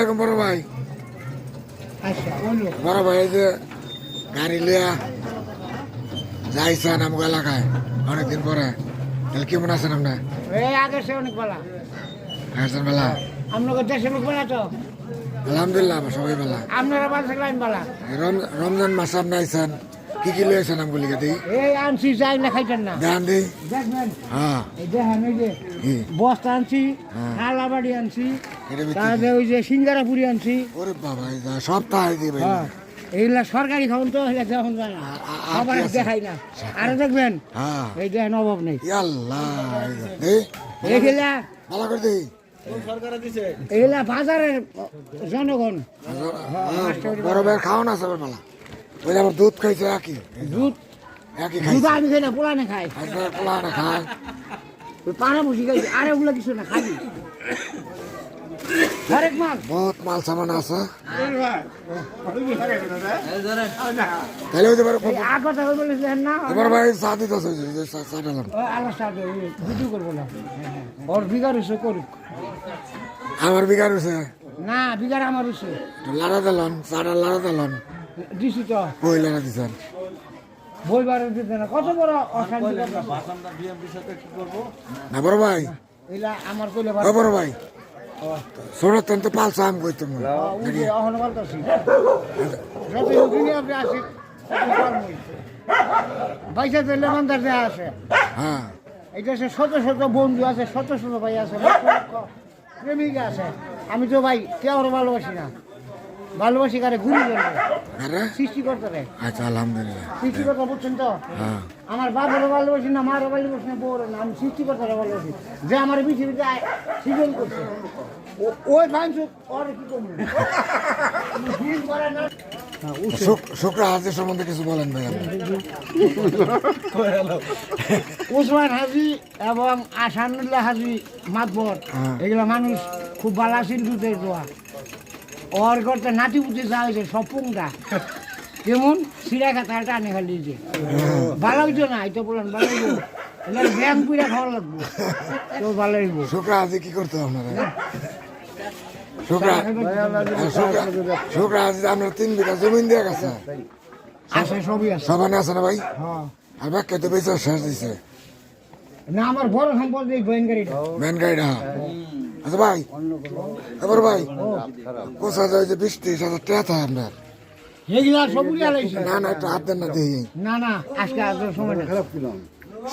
আলাইকুম বড় ভাই। বড় ভাই এই যে গাড়ি লিয়া যাইছেন আমগো এলাকায় অনেকদিন পরে, তাহলে কেমন আছেন আপনার? অনেক বেলা আসছেন বেলা? আপনার দেশে লোক বেলা তো আলহামদুলিল্লাহ সবাই বেলা। আপনারা বাসা লাইন বেলা রমজান মাসে আপনি আইছেন, কি কি লিয়েছেন আমগুলি দিই? এই আনছি যাই না খাইতেন না দেখান দিই। দেখবেন হ্যাঁ এই দেখেন ওই যে কি? বস্তা আনছি, হ্যাঁ। হালাবাড়ি আনছি, এটা বিক্রি তারপরে ওই যে সিঙ্গারা পুরি আনছি। ওরে বাবা এই যা সপ্তাহ দিবে। হ্যাঁ এইগুলা সরকারি খাওয়ান তো যখন যায় না সবাই দেখাই না। আরো দেখবেন হ্যাঁ এই দেখেন অভাব নেই ইয়াল্লাহ এই এইগুলা ভালো করে দিই। এইগুলা বাজারের জনগণ বড় ভাইয়ের খাওয়ান আছে আবার মেলা। ওই যে আমার দুধ খাইছে একই দুধ একই দুধ খাইছে। আমি খাই না পোলানে খাই, পোলা না খায় ওই পানা বসি খাইছি। আর ওগুলা কিছু না খালি হরেক মাল। বহুত মাল সামান আছে। তাহলে ওই যে এই আট কথা বলেছেন না বড় ভাই চা দিতে চা দিলাম। আল্লাহ সাথে ভিডিও করবো না, ওর বিঘার হচ্ছে করুক। আমার বিঘা রয়েছে না বিঘার আমার হচ্ছে লাড়া দিলাম, চাটা লাড়া দিলাম। দিছি তো কই লাড়া দিচ্ছেন? বইবার দিতে না, কত বড় অশান্তি কথা। না বড় ভাই, এলা আমার কইলে ও বড় ভাই ছোট তো পালসা আম কইতাম অহন বলতেছি যত ওখানে আপনি আসেন পয়সা তো লেমনদার দেওয়া আছে। হ্যাঁ এটা সে শত শত বন্ধু আছে, শত শত ভাই আছে, প্রেমিকা আছে। আমি তো ভাই কেউ ভালোবাসি না, ভালোবাসি কারে ঘুরি করবে আরে সৃষ্টি করতে রে আচ্ছা আলহামদুলিল্লাহ। সৃষ্টি করতে বুঝছেন তো। হ্যাঁ আমার বাবারও ভালোবাসি না, মারও ভালোবাসি না, বউরও না, আমি সৃষ্টি করতে ভালোবাসি। যে আমার পৃথিবীতে সৃজন করছে ওই ফাইনসুক ওর কি করবো শুক্র হাজির সম্বন্ধে কিছু বলেন ভাই আপনি। ওসমান হাজি এবং আসানুল্লাহ হাজি মাতবর এগুলা মানুষ খুব ভালো আছিল। দুধের দোয়া ওর করতে নাতি পুঁতে যা হয়েছে সব পুংটা কেমন সিরা খাতা টানে খালি যে ভালো হইতো না, এটা বলেন ভালো হইব ব্যায়াম করে খাওয়া লাগবো তো ভালো হইব। শুক্র হাজি কি করতে আপনারা? শুক্র হাজি আমরা 3 বিঘা জমিন দিয়ে গেছে। আছে সবই আছে। সবানে আছে না ভাই? হ্যাঁ আর ব্যাখ্যা তো বেঁচে শেষ দিছে না আমার বড় সম্পদ এই বইন গাড়িটা মেন গাড়িটা। আচ্ছা ভাই এবার ভাই কোথা যায় যে 20-30 হাজার টাকা থাকে আপনার? এগুলা সবগুলি আলাইছে। না না একটু হাত দেন না দেখি। না না আজকে আর সময় না।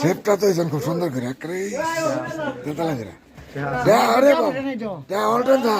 শেপটা তো হয়েছেন খুব সুন্দর করে একেবারে তেতালা করে। আরে বাবা, অলটেন দা